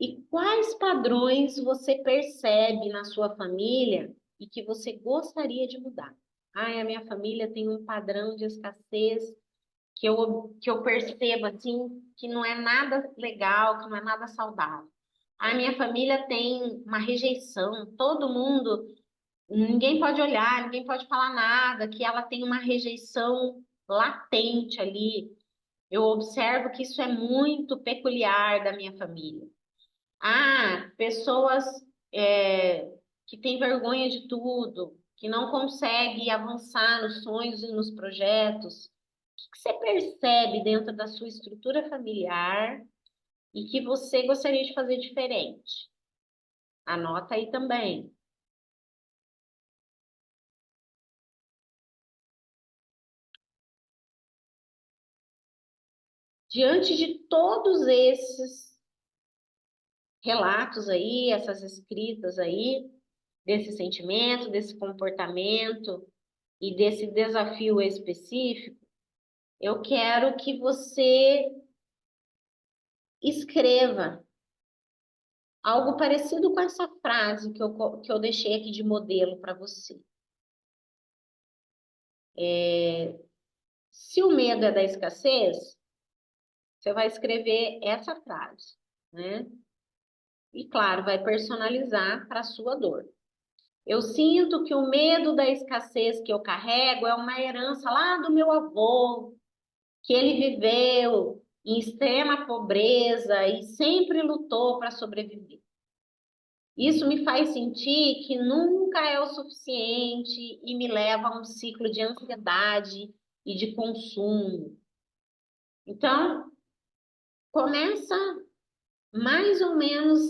E quais padrões você percebe na sua família e que você gostaria de mudar? Ai, a minha família tem um padrão de escassez que eu percebo assim que não é nada legal, que não é nada saudável. A minha família tem uma rejeição, todo mundo, ninguém pode olhar, ninguém pode falar nada, que ela tem uma rejeição latente ali. Eu observo que isso é muito peculiar da minha família. Ah, pessoas é, que têm vergonha de tudo, que não conseguem avançar nos sonhos e nos projetos. O que você percebe dentro da sua estrutura familiar e que você gostaria de fazer diferente? Anota aí também. Diante de todos esses relatos aí, essas escritas aí, desse sentimento, desse comportamento e desse desafio específico, eu quero que você escreva algo parecido com essa frase que eu deixei aqui de modelo para você. Se o medo é da escassez, você vai escrever essa frase, né? E claro, vai personalizar para a sua dor. Eu sinto que o medo da escassez que eu carrego é uma herança lá do meu avô, que ele viveu em extrema pobreza e sempre lutou para sobreviver. Isso me faz sentir que nunca é o suficiente e me leva a um ciclo de ansiedade e de consumo. Então, começa mais ou menos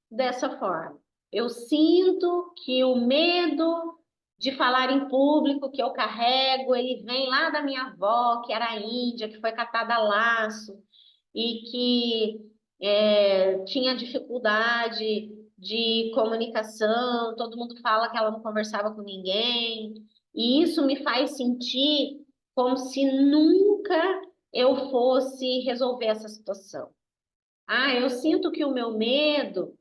dessa forma. Eu sinto que o medo de falar em público que eu carrego, ele vem lá da minha avó, que era índia, que foi catada a laço e que tinha dificuldade de comunicação, todo mundo fala que ela não conversava com ninguém, e isso me faz sentir como se nunca eu fosse resolver essa situação. Ah, eu sinto que o meu medo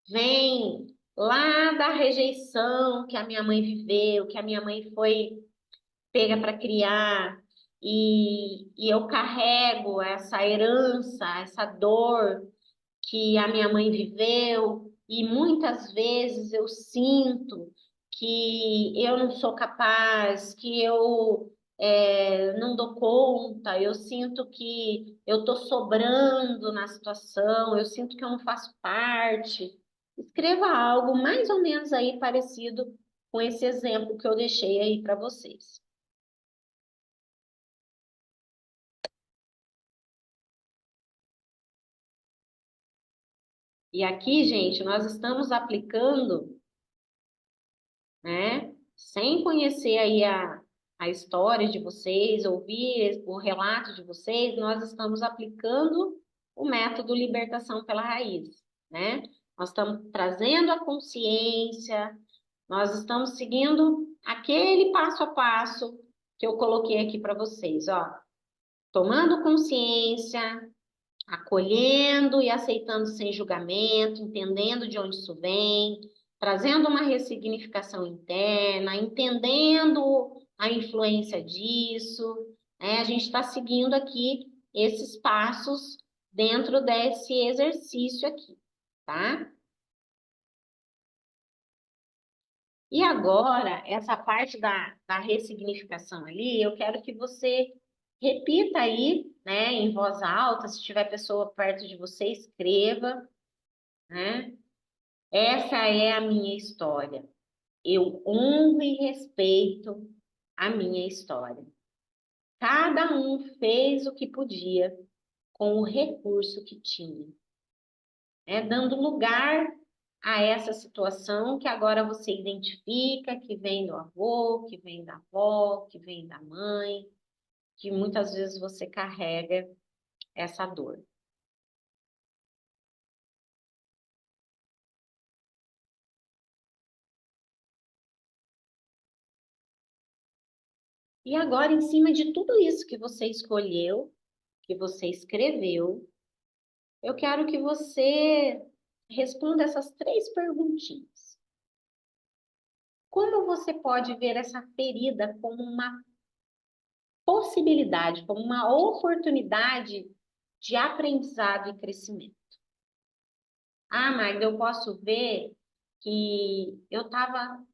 vem lá da rejeição que a minha mãe viveu, que a minha mãe foi pega para criar, e eu carrego essa herança, essa dor que a minha mãe viveu, e muitas vezes eu sinto que eu não sou capaz, que eu não dou conta, eu sinto que eu estou sobrando na situação, eu sinto que eu não faço parte. Escreva algo mais ou menos aí parecido com esse exemplo que eu deixei aí para vocês. E aqui, gente, nós estamos aplicando, né? Sem conhecer aí a história de vocês, ouvir o relato de vocês, nós estamos aplicando o método libertação pela raiz, né? Nós estamos trazendo a consciência, nós estamos seguindo aquele passo a passo que eu coloquei aqui para vocês, ó. Tomando consciência, acolhendo e aceitando sem julgamento, entendendo de onde isso vem, trazendo uma ressignificação interna, entendendo a influência disso, né? A gente está seguindo aqui esses passos dentro desse exercício aqui, tá? E agora, essa parte da ressignificação ali, eu quero que você repita aí, né, em voz alta, se tiver pessoa perto de você, escreva, né? Essa é a minha história. Eu honro e respeito a minha história. Cada um fez o que podia com o recurso que tinha, né? Dando lugar a essa situação que agora você identifica, que vem do avô, que vem da avó, que vem da mãe, que muitas vezes você carrega essa dor. E agora, em cima de tudo isso que você escolheu, que você escreveu, eu quero que você responda essas três perguntinhas. Como você pode ver essa ferida como uma possibilidade, como uma oportunidade de aprendizado e crescimento? Ah, Magda, eu posso ver que eu estava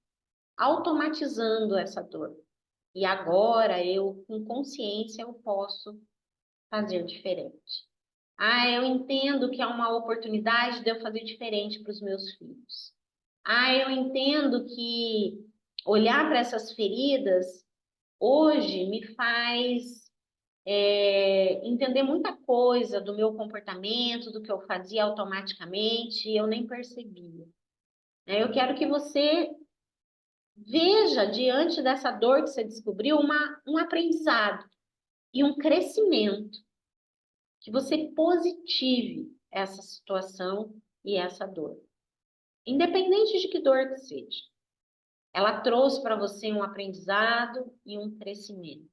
automatizando essa dor. E agora eu, com consciência, eu posso fazer diferente. Ah, eu entendo que é uma oportunidade de eu fazer diferente para os meus filhos. Ah, eu entendo que olhar para essas feridas hoje me faz entender muita coisa do meu comportamento, do que eu fazia automaticamente e eu nem percebia. Eu quero que você veja diante dessa dor que você descobriu um aprendizado e um crescimento, que você positive essa situação e essa dor, independente de que dor que seja. Ela trouxe para você um aprendizado e um crescimento,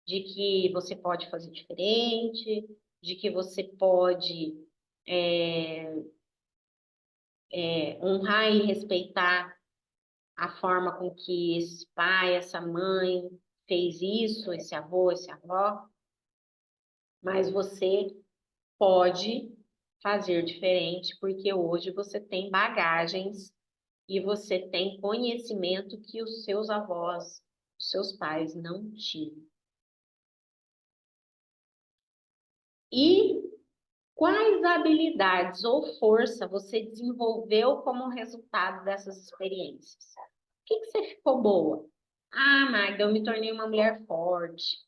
de que você pode fazer diferente, de que você pode é, honrar e respeitar a forma com que esse pai, essa mãe fez isso, esse avô, esse avó, mas você pode fazer diferente, porque hoje você tem bagagens e você tem conhecimento que os seus avós, os seus pais não tinham. E quais habilidades ou força você desenvolveu como resultado dessas experiências? O que você ficou boa? Ah, Magda, eu me tornei uma mulher forte.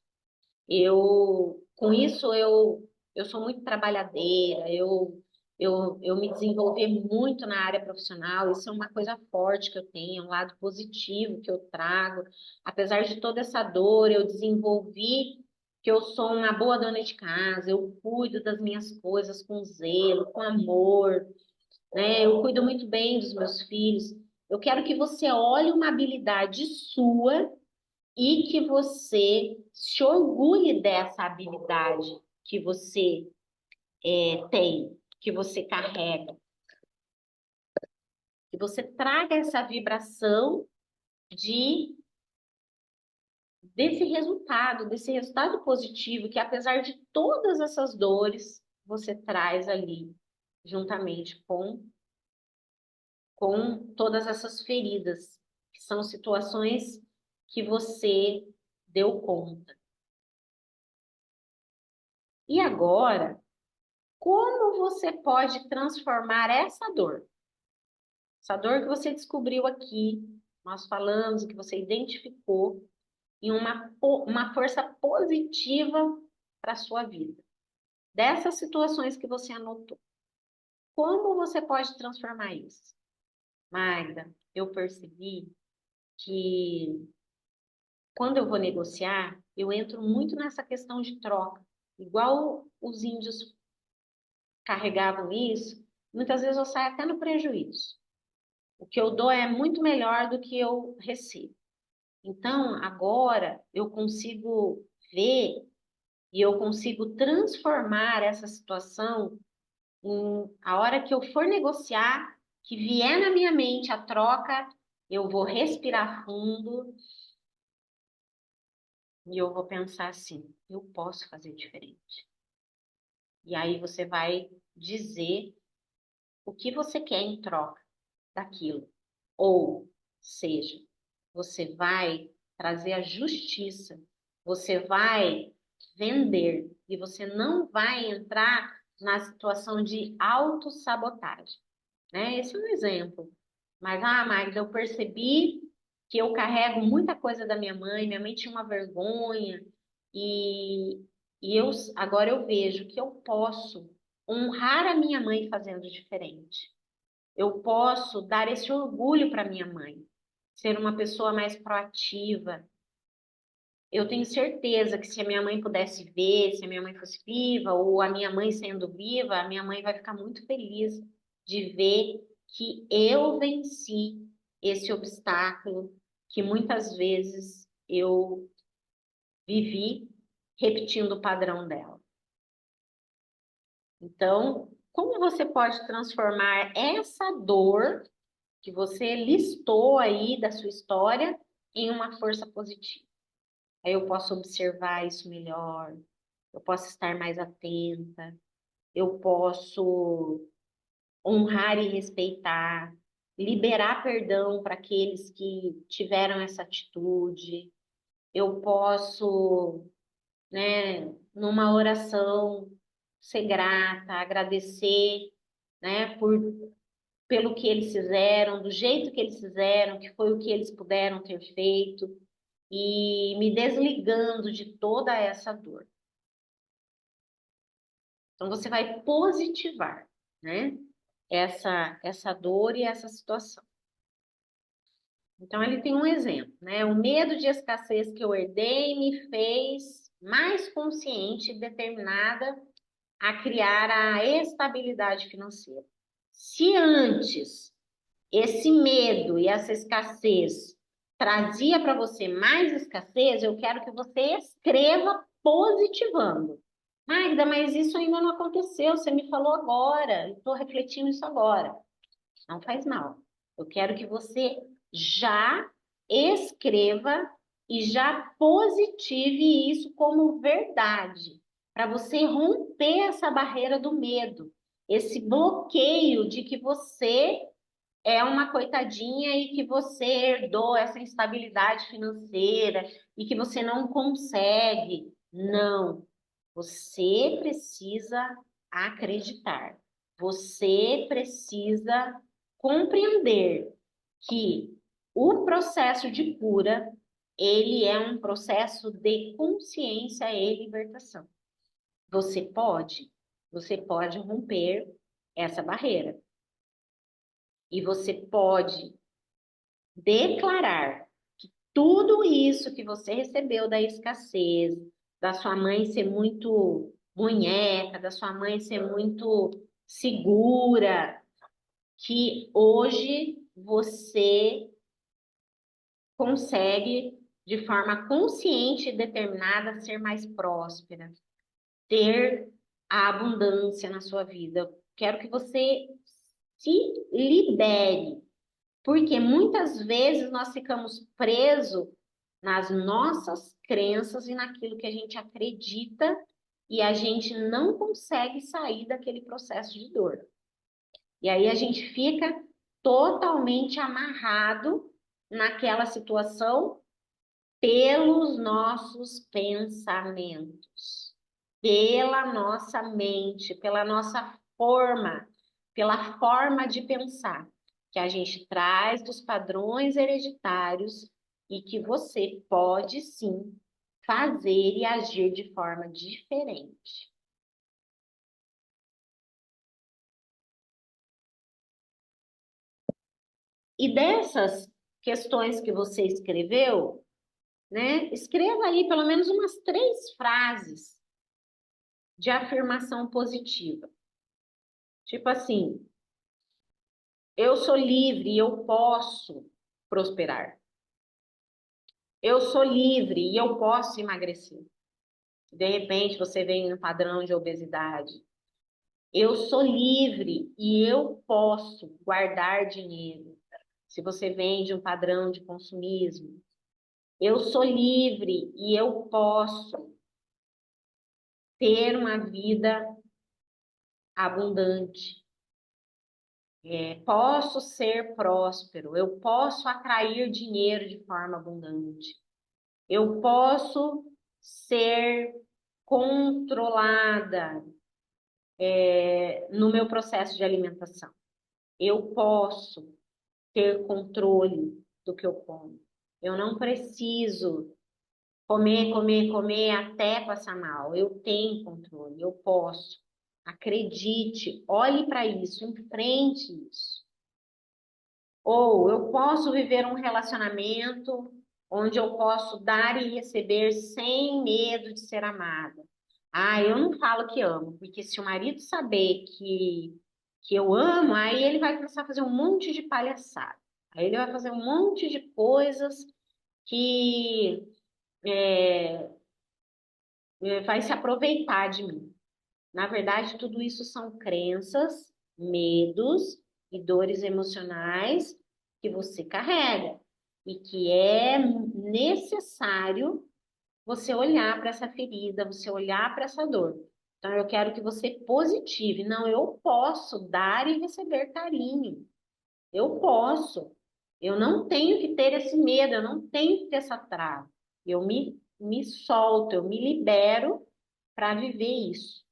Com isso, eu sou muito trabalhadeira, eu me desenvolvi muito na área profissional, isso é uma coisa forte que eu tenho, um lado positivo que eu trago. Apesar de toda essa dor, eu desenvolvi que eu sou uma boa dona de casa, eu cuido das minhas coisas com zelo, com amor, né? Eu cuido muito bem dos meus filhos. Eu quero que você olhe uma habilidade sua e que você se orgulhe dessa habilidade que você tem, que você carrega, que você traga essa vibração de desse resultado positivo, que apesar de todas essas dores, você traz ali, juntamente com todas essas feridas, que são situações que você deu conta. E agora, como você pode transformar essa dor que você descobriu aqui, nós falamos, que você identificou, em uma força positiva para a sua vida? Dessas situações que você anotou, como você pode transformar isso? Magda, eu percebi que quando eu vou negociar, eu entro muito nessa questão de troca. Igual os índios carregavam isso, muitas vezes eu saio até no prejuízo. O que eu dou é muito melhor do que eu recebo. Então, agora eu consigo ver e eu consigo transformar essa situação em a hora que eu for negociar, que vier na minha mente a troca, eu vou respirar fundo e eu vou pensar assim: eu posso fazer diferente. E aí você vai dizer o que você quer em troca daquilo. Ou seja, você vai trazer a justiça, você vai vender e você não vai entrar na situação de autossabotagem, né? Esse é um exemplo. Mas, Magda, eu percebi que eu carrego muita coisa da minha mãe tinha uma vergonha, e, agora eu vejo que eu posso honrar a minha mãe fazendo diferente. Eu posso dar esse orgulho para minha mãe, ser uma pessoa mais proativa. Eu tenho certeza que se a minha mãe pudesse ver, se a minha mãe fosse viva, ou a minha mãe sendo viva, a minha mãe vai ficar muito feliz de ver que eu venci esse obstáculo que muitas vezes eu vivi repetindo o padrão dela. Então, como você pode transformar essa dor que você listou aí da sua história em uma força positiva? Aí eu posso observar isso melhor, eu posso estar mais atenta, eu posso honrar e respeitar, liberar perdão para aqueles que tiveram essa atitude, eu posso, né, numa oração, ser grata, agradecer, né, pelo que eles fizeram, do jeito que eles fizeram, que foi o que eles puderam ter feito, e me desligando de toda essa dor. Então, você vai positivar, né, essa dor e essa situação. Então, ele tem um exemplo, né? O medo de escassez que eu herdei me fez mais consciente e determinada a criar a estabilidade financeira. Se antes esse medo e essa escassez trazia para você mais escassez, eu quero que você escreva positivando. Magda, mas isso ainda não aconteceu, você me falou agora, eu estou refletindo isso agora. Não faz mal. Eu quero que você já escreva e já positive isso como verdade, para você romper essa barreira do medo, esse bloqueio de que você é uma coitadinha e que você herdou essa instabilidade financeira e que você não consegue. Não, você precisa acreditar. Você precisa compreender que o processo de cura, ele é um processo de consciência e libertação. Você pode romper essa barreira. E você pode declarar que tudo isso que você recebeu da escassez, da sua mãe ser muito munheca, da sua mãe ser muito segura, que hoje você consegue, de forma consciente e determinada, ser mais próspera, ter a abundância na sua vida. Eu quero que você se libere, porque muitas vezes nós ficamos presos nas nossas crenças e naquilo que a gente acredita e a gente não consegue sair daquele processo de dor. E aí a gente fica totalmente amarrado naquela situação pelos nossos pensamentos, pela nossa mente, pela nossa forma, pela forma de pensar que a gente traz dos padrões hereditários e que você pode sim fazer e agir de forma diferente. E dessas questões que você escreveu, né, escreva aí pelo menos umas 3 frases de afirmação positiva. Tipo assim, eu sou livre e eu posso prosperar. Eu sou livre e eu posso emagrecer. De repente você vem no padrão de obesidade. Eu sou livre e eu posso guardar dinheiro. Se você vem de um padrão de consumismo. Eu sou livre e eu posso ter uma vida abundante. Posso ser próspero, eu posso atrair dinheiro de forma abundante, eu posso ser controlada, no meu processo de alimentação, eu posso ter controle do que eu como, eu não preciso comer, comer, comer até passar mal, eu tenho controle, eu posso. Acredite, olhe para isso, enfrente isso. Ou eu posso viver um relacionamento onde eu posso dar e receber sem medo de ser amada. Ah, eu não falo que amo, porque se o marido saber que eu amo, aí ele vai começar a fazer um monte de palhaçada. Aí ele vai fazer um monte de coisas que vai se aproveitar de mim. Na verdade, tudo isso são crenças, medos e dores emocionais que você carrega e que é necessário você olhar para essa ferida, você olhar para essa dor. Então, eu quero que você positive. Não, eu posso dar e receber carinho. Eu posso. Eu não tenho que ter esse medo, eu não tenho que ter essa trava. Eu me solto, eu me libero para viver isso.